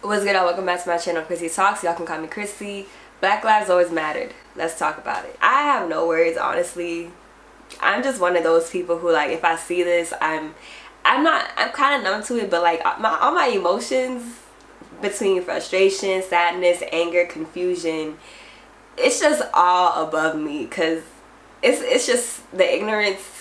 What's good, y'all? Welcome back to my channel, Chrissyy Talks. Y'all can call me Chrissyy. Black lives always mattered. Let's talk about it. I have no words, honestly. I'm just one of those people who, like, if I see this, I'm kind of numb to it, but like all my emotions between frustration, sadness, anger, confusion, it's just all above me, because it's just the ignorance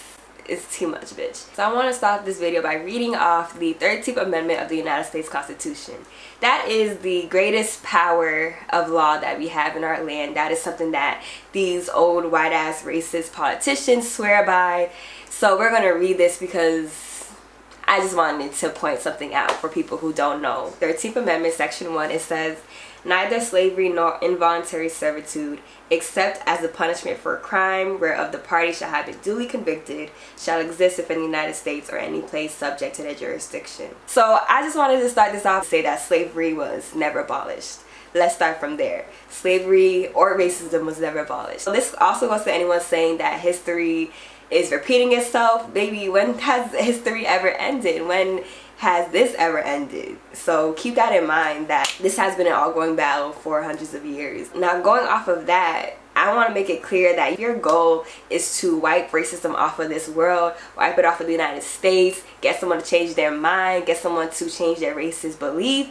is too much, bitch. So I want to start this video by reading off the 13th Amendment of the United States Constitution. That is the greatest power of law that we have in our land. That is something that these old white ass racist politicians swear by. So we're gonna read this because I just wanted to point something out for people who don't know. 13th Amendment, Section 1, it says, "Neither slavery nor involuntary servitude, except as a punishment for a crime whereof the party shall have been duly convicted, shall exist if in the United States or any place subject to their jurisdiction." So I just wanted to start this off to say that slavery was never abolished. Let's start from there. Slavery or racism was never abolished. So this also goes to anyone saying that history is repeating itself. Baby, when has history ever ended? When has this ever ended? So keep that in mind, that this has been an ongoing battle for hundreds of years. Now, going off of that, I want to make it clear that your goal is to wipe racism off of this world, wipe it off of the United States, get someone to change their mind, get someone to change their racist belief.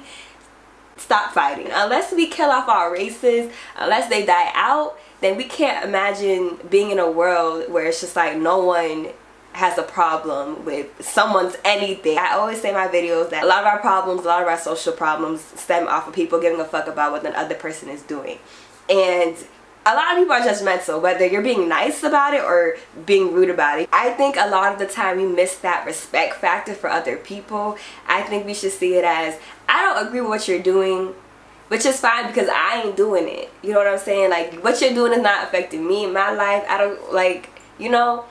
Stop fighting. Unless we kill off our races, unless they die out, then we can't imagine being in a world where it's just like no one has a problem with someone's anything. I always say in my videos that a lot of our problems, a lot of our social problems stem off of people giving a fuck about what the other person is doing. And a lot of people are judgmental, whether you're being nice about it or being rude about it. I think a lot of the time we miss that respect factor for other people. I think we should see it as, I don't agree with what you're doing, which is fine because I ain't doing it. You know what I'm saying? Like, what you're doing is not affecting me in my life. I don't, like, you know?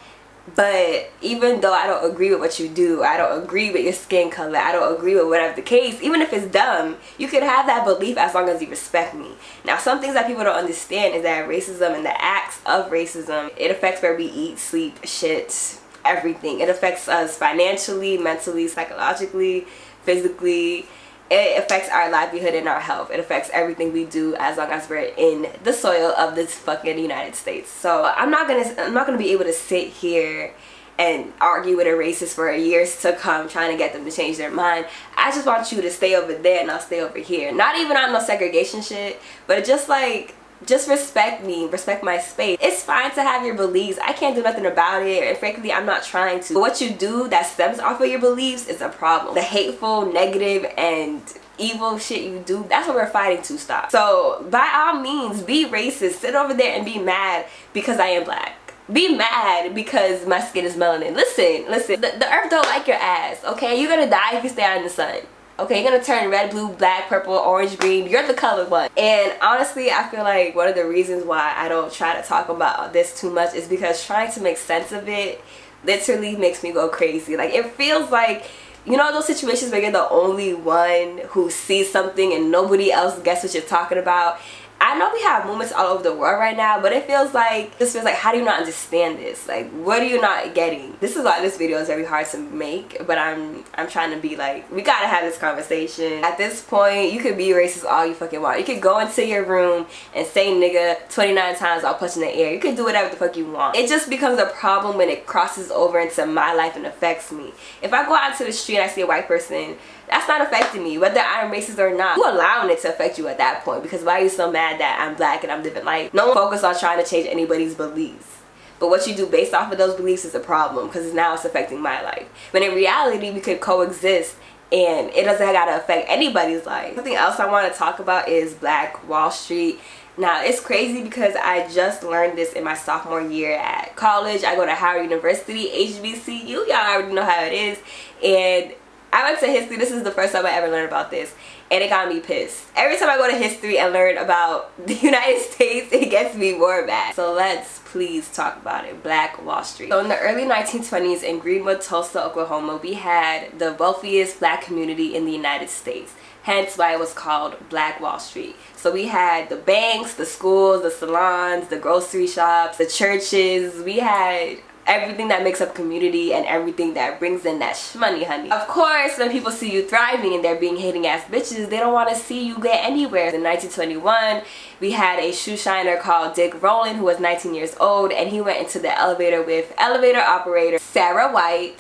But even though I don't agree with what you do, I don't agree with your skin color, I don't agree with whatever the case, even if it's dumb, you can have that belief as long as you respect me. Now, some things that people don't understand is that racism and the acts of racism, it affects where we eat, sleep, shit, everything. It affects us financially, mentally, psychologically, physically. It affects our livelihood and our health. It affects everything we do as long as we're in the soil of this fucking United States. So I'm not gonna be able to sit here and argue with a racist for years to come trying to get them to change their mind. I just want you to stay over there and I'll stay over here. Not even on no segregation shit, but just like, just respect me, respect my space. It's fine to have your beliefs. I can't do nothing about it, and frankly, I'm not trying to. But what you do that stems off of your beliefs is a problem. The hateful, negative, and evil shit you do, that's what we're fighting to stop. So by all means, be racist. Sit over there and be mad because I am black. Be mad because my skin is melanin. Listen, the earth don't like your ass, okay? You're gonna die if you stay out in the sun. Okay, you're gonna turn red, blue, black, purple, orange, green. You're the colored one. And honestly, I feel like one of the reasons why I don't try to talk about this too much is because trying to make sense of it literally makes me go crazy. Like, it feels like, you know, those situations where you're the only one who sees something and nobody else gets what you're talking about. I know we have moments all over the world right now, but it feels like, how do you not understand this? Like, what are you not getting? This is why this video is very hard to make, but I'm trying to be like, we gotta have this conversation. At this point, you could be racist all you fucking want. You could go into your room and say nigga 29 times, I'll punch in the air. You can do whatever the fuck you want. It just becomes a problem when it crosses over into my life and affects me. If I go out into the street and I see a white person, that's not affecting me, whether I'm racist or not. You allowing it to affect you at that point, because why are you so mad that I'm black and I'm different? Like, no one focus on trying to change anybody's beliefs, but what you do based off of those beliefs is a problem, because now it's affecting my life. When in reality, we could coexist and it doesn't gotta affect anybody's life. Something else I want to talk about is Black Wall Street. Now, it's crazy because I just learned this in my sophomore year at college. I go to Howard University, HBCU. Y'all already know how it is. And I went to history. This is the first time I ever learned about this, and it got me pissed. Every time I go to history and learn about the United States, it gets me more mad. So let's please talk about it. Black Wall Street. So in the early 1920s in Greenwood, Tulsa, Oklahoma, we had the wealthiest black community in the United States. Hence why it was called Black Wall Street. So we had the banks, the schools, the salons, the grocery shops, the churches. We had everything that makes up community and everything that brings in that shmoney, honey. Of course, when people see you thriving and they're being hating ass bitches, they don't want to see you get anywhere. In 1921, we had a shoe shiner called Dick Rowland, who was 19 years old, and he went into the elevator with elevator operator Sarah White.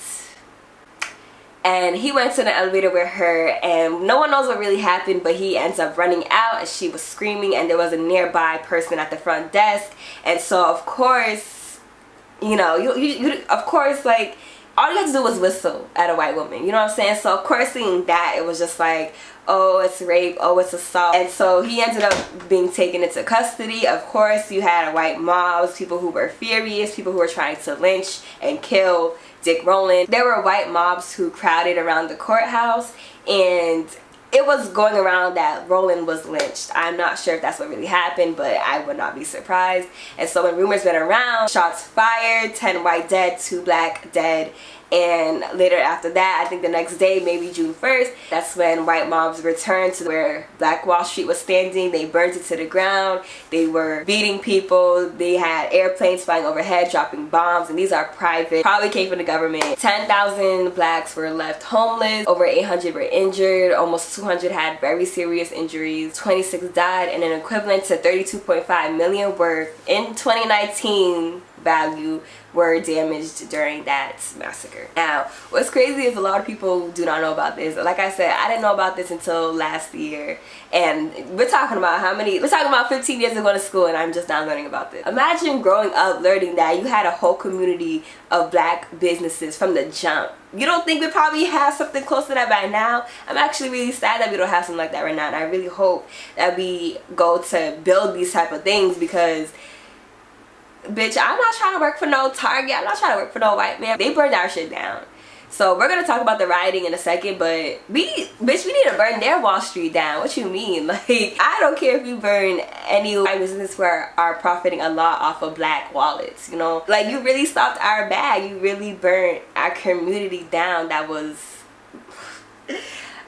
And he went to the elevator with her, and no one knows what really happened, but he ends up running out and she was screaming, and there was a nearby person at the front desk. And so of course, you know, of course, like, all you have to do was whistle at a white woman, you know what I'm saying? So of course, seeing that, it was just like, oh, it's rape, oh, it's assault. And so he ended up being taken into custody. Of course, you had white mobs, people who were furious, people who were trying to lynch and kill Dick Rowland. There were white mobs who crowded around the courthouse, and it was going around that Rowland was lynched. I'm not sure if that's what really happened, but I would not be surprised. And so when rumors went around, shots fired, 10 white dead, 2 black dead. And later after that, I think the next day, maybe June 1st, that's when white mobs returned to where Black Wall Street was standing. They burned it to the ground. They were beating people. They had airplanes flying overhead, dropping bombs. And these are private, probably came from the government. 10,000 blacks were left homeless. Over 800 were injured. Almost 200 had very serious injuries. 26 died, and an equivalent to 32.5 million were in 2019 value were damaged during that massacre. Now, what's crazy is a lot of people do not know about this. Like I said, I didn't know about this until last year, and we're talking about we're talking about 15 years of going to school, and I'm just now learning about this. Imagine growing up learning that you had a whole community of black businesses from the jump. You don't think we probably have something close to that by now? I'm actually really sad that we don't have something like that right now, and I really hope that we go to build these type of things, because bitch, I'm not trying to work for no Target. I'm not trying to work for no white man. They burned our shit down. So we're gonna talk about the rioting in a second, but we need to burn their Wall Street down. What you mean? Like, I don't care if you burn any white business who are profiting a lot off of black wallets, you know? Like, you really stopped our bag. You really burnt our community down. That was...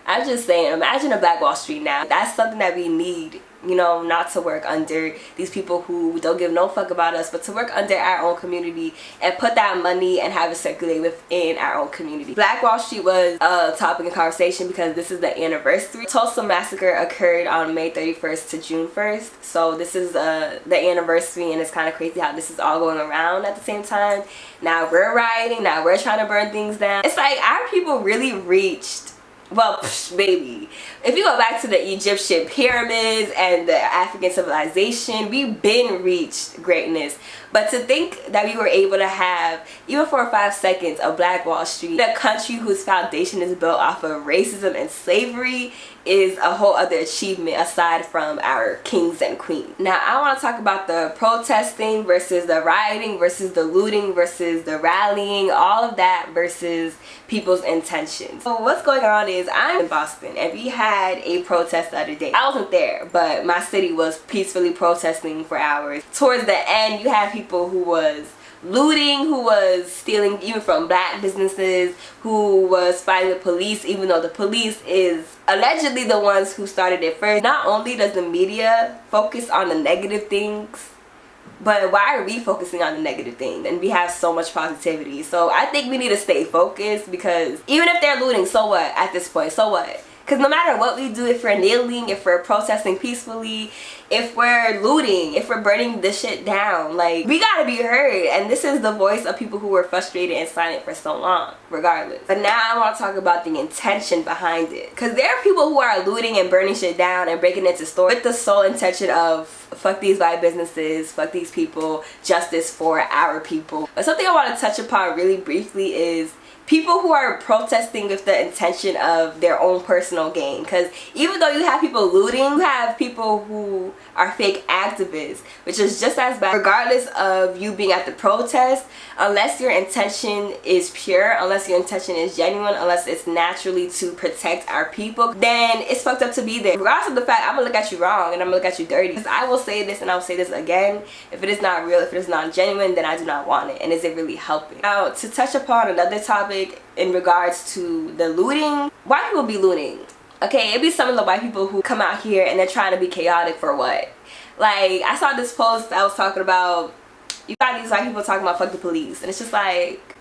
I'm just saying, imagine a Black Wall Street now. That's something that we need, you know, not to work under these people who don't give no fuck about us, but to work under our own community and put that money and have it circulate within our own community. Black Wall Street was a topic of conversation because this is the anniversary. Tulsa massacre occurred on May 31st to June 1st. So this is the anniversary, and it's kind of crazy how this is all going around at the same time. Now we're rioting, now we're trying to burn things down. It's like our people really reached, well, baby, if you go back to the Egyptian pyramids and the African civilization, we've been reached greatness. But to think that we were able to have, even for 5 seconds, a Black Wall Street, a country whose foundation is built off of racism and slavery, is a whole other achievement aside from our kings and queens. Now, I want to talk about the protesting versus the rioting versus the looting versus the rallying, all of that versus people's intentions. So what's going on is, I'm in Boston, and we had a protest the other day. I wasn't there, but my city was peacefully protesting for hours. Towards the end, you have people who was looting, who was stealing even from black businesses, who was fighting the police, even though the police is allegedly the ones who started it first. Not only does the media focus on the negative things, but why are we focusing on the negative things? And we have so much positivity. So I think we need to stay focused, because even if they're looting, so what at this point? So what? Because no matter what we do, if we're kneeling, if we're protesting peacefully, if we're looting, if we're burning this shit down, like, we gotta be heard. And this is the voice of people who were frustrated and silent for so long, regardless. But now I want to talk about the intention behind it. Because there are people who are looting and burning shit down and breaking into stores with the sole intention of, fuck these white businesses, fuck these people, justice for our people. But something I want to touch upon really briefly is people who are protesting with the intention of their own personal gain. Because even though you have people looting, you have people who are fake activists, which is just as bad. Regardless of you being at the protest, unless your intention is pure, unless your intention is genuine, unless it's naturally to protect our people, then it's fucked up to be there. Regardless of the fact, I'm gonna look at you wrong and I'm gonna look at you dirty. Because I will say this, and I will say this again, if it is not real, if it is not genuine, then I do not want it. And is it really helping? Now, to touch upon another topic in regards to the looting, white people be looting. Okay, it be some of the white people who come out here and they're trying to be chaotic for what? Like, I saw this post that was talking about You got these white people talking about fuck the police, and it's just like,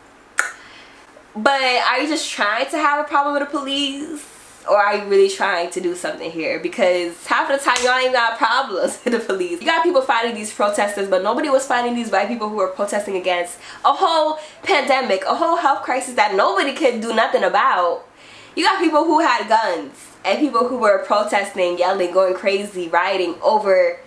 but are you just trying to have a problem with the police? Or are you really trying to do something here? Because half of the time y'all ain't got problems with the police. You got people fighting these protesters, but nobody was fighting these white people who were protesting against a whole pandemic, a whole health crisis that nobody could do nothing about. You got people who had guns and people who were protesting, yelling, going crazy, rioting over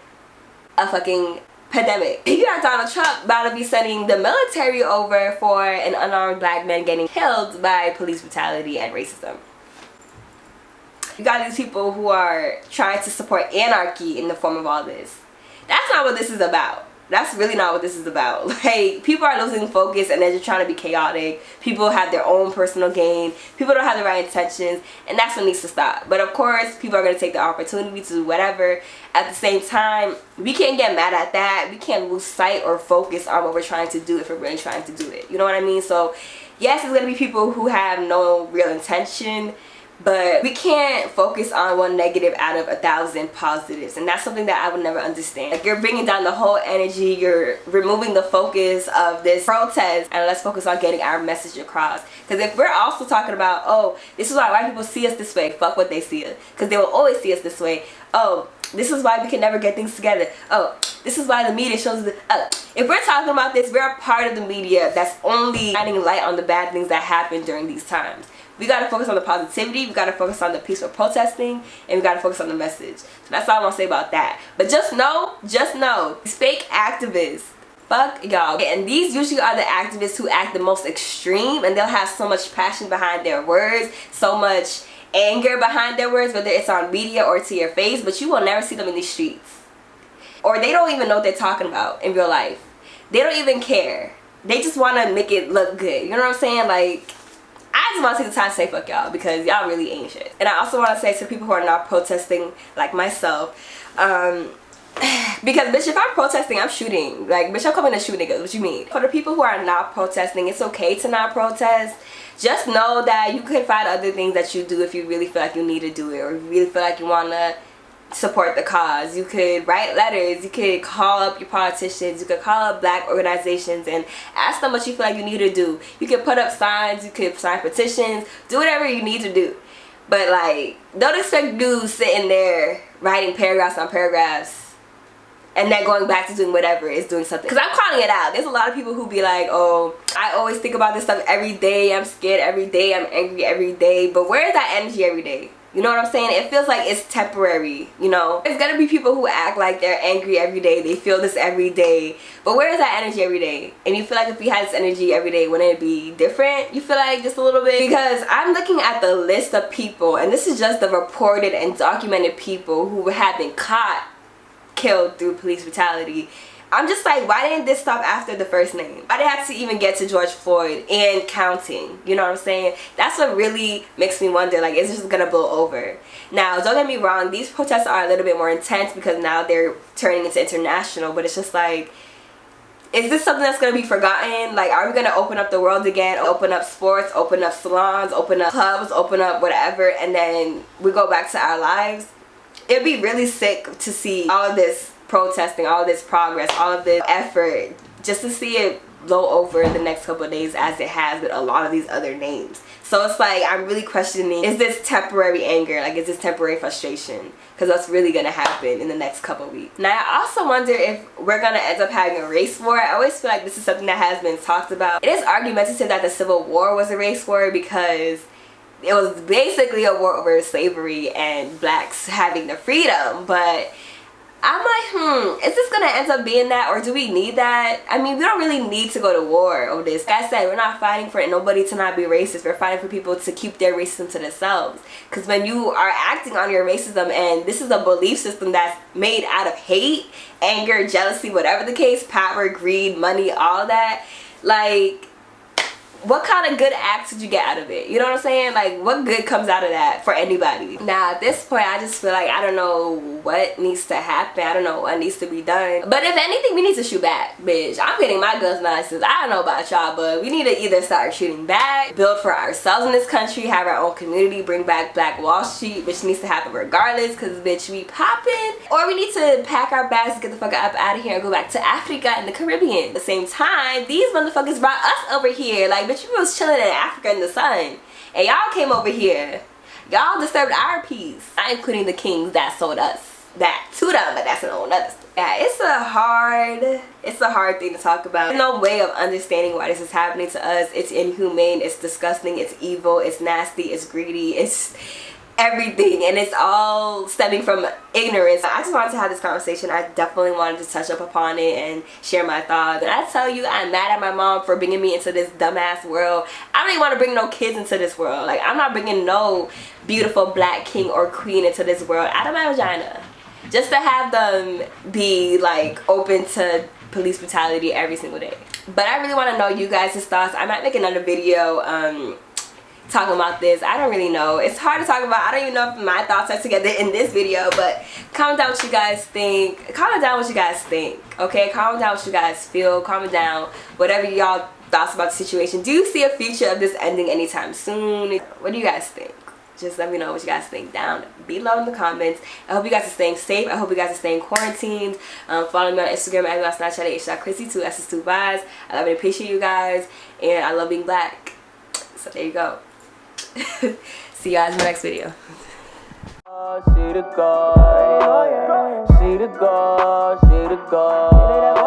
a fucking pandemic. You got Donald Trump about to be sending the military over for an unarmed black man getting killed by police brutality and racism. You got these people who are trying to support anarchy in the form of all this. That's not what this is about. That's really not what this is about. Like, people are losing focus and they're just trying to be chaotic. People have their own personal gain. People don't have the right intentions, and that's what needs to stop. But of course, people are going to take the opportunity to do whatever. At the same time, we can't get mad at that. We can't lose sight or focus on what we're trying to do if we're really trying to do it. You know what I mean? So yes, there's going to be people who have no real intention, but we can't focus on one negative out of 1,000 positives, and that's something that I would never understand. Like, you're bringing down the whole energy, you're removing the focus of this protest, and let's focus on getting our message across. Because if we're also talking about, oh, this is why white people see us this way, fuck what they see us, because they will always see us this way. Oh, this is why we can never get things together. Oh, this is why the media shows the if we're talking about this, we're a part of the media that's only shining light on the bad things that happen during these times. We gotta focus on the positivity, we gotta focus on the peaceful protesting, and we gotta focus on the message. So that's all I want to say about that. But just know, these fake activists, fuck y'all. And these usually are the activists who act the most extreme, and they'll have so much passion behind their words, so much anger behind their words, whether it's on media or to your face, but you will never see them in these streets. Or they don't even know what they're talking about in real life. They don't even care. They just want to make it look good. You know what I'm saying? Like, I just want to take the time to say fuck y'all, because y'all really ain't shit. And I also want to say to people who are not protesting, like myself, because bitch, if I'm protesting, I'm shooting. Like, bitch, I'm coming to shoot niggas. What you mean? For the people who are not protesting, it's okay to not protest. Just know that you could find other things that you do if you really feel like you need to do it, or you really feel like you want to support the cause. You could write letters, you could call up your politicians, you could call up black organizations and ask them what you feel like you need to do. You could put up signs, you could sign petitions, do whatever you need to do. But like, don't expect dudes sitting there writing paragraphs on paragraphs and then going back to doing whatever is doing something. Because I'm calling it out. There's a lot of people who be like, oh, I always think about this stuff every day, I'm scared every day, I'm angry every day. But where is that energy every day? You know what I'm saying? It feels like it's temporary, you know? There's gonna be people who act like they're angry every day, they feel this every day. But where is that energy every day? And you feel like if we had this energy every day, wouldn't it be different? You feel like just a little bit? Because I'm looking at the list of people, and this is just the reported and documented people who have been caught, killed through police brutality. I'm just like, why didn't this stop after the first name? Why did it have to even get to George Floyd and counting? You know what I'm saying? That's what really makes me wonder, like, is this just gonna blow over? Now, don't get me wrong, these protests are a little bit more intense because now they're turning into international, but it's just like, is this something that's gonna be forgotten? Like, are we gonna open up the world again, open up sports, open up salons, open up clubs, open up whatever, and then we go back to our lives? It'd be really sick to see all of this protesting, all of this progress, all of this effort, just to see it blow over in the next couple of days as it has with a lot of these other names. So it's like, I'm really questioning, is this temporary anger? Like, is this temporary frustration? Because that's really going to happen in the next couple of weeks. Now, I also wonder if we're going to end up having a race war. I always feel like this is something that has been talked about. It is argumentative that the Civil War was a race war because it was basically a war over slavery and blacks having the freedom, but I'm like, is this gonna end up being that, or do we need that? I mean, we don't really need to go to war over this. Like I said, we're not fighting for nobody to not be racist. We're fighting for people to keep their racism to themselves. Because when you are acting on your racism, and this is a belief system that's made out of hate, anger, jealousy, whatever the case, power, greed, money, all that, like, what kind of good acts did you get out of it? You know what I'm saying? Like, what good comes out of that for anybody? Now, at this point, I just feel like I don't know what needs to happen. I don't know what needs to be done. But if anything, we need to shoot back, bitch. I'm getting my guns license. I don't know about y'all, but we need to either start shooting back, build for ourselves in this country, have our own community, bring back Black Wall Street, which needs to happen regardless, because, bitch, we popping. Or we need to pack our bags and get the fuck up out of here and go back to Africa and the Caribbean. At the same time, these motherfuckers brought us over here. Like, bitch, we was chilling in Africa in the sun, and y'all came over here. Y'all disturbed our peace. Not including the kings that sold us that to them, but that's another story. Yeah, it's a hard thing to talk about. There's no way of understanding why this is happening to us. It's inhumane, it's disgusting, it's evil, it's nasty, it's greedy, it's everything, and it's all stemming from ignorance. I just wanted to have this conversation. I definitely wanted to touch up upon it and share my thoughts. And I tell you, I'm mad at my mom for bringing me into this dumbass world. I don't even want to bring no kids into this world. Like, I'm not bringing no beautiful Black king or queen into this world out of my vagina, just to have them be like open to police brutality every single day. But I really want to know you guys' thoughts. I might make another video talking about this. I don't really know. It's hard to talk about. I don't even know if my thoughts are together in this video, but comment down what you guys think. Comment down what you guys think, okay? Comment down what you guys feel. Comment down whatever y'all thoughts about the situation. Do you see a future of this ending anytime soon? What do you guys think? Just let me know what you guys think down below in the comments. I hope you guys are staying safe. I hope you guys are staying quarantined. Follow me on Instagram at Snapchat at Chrissyy, 2 S's, 2 Y's. I love and appreciate you guys, and I love being Black. So there you go. See you guys in the next video. She the God, she the God, she the God.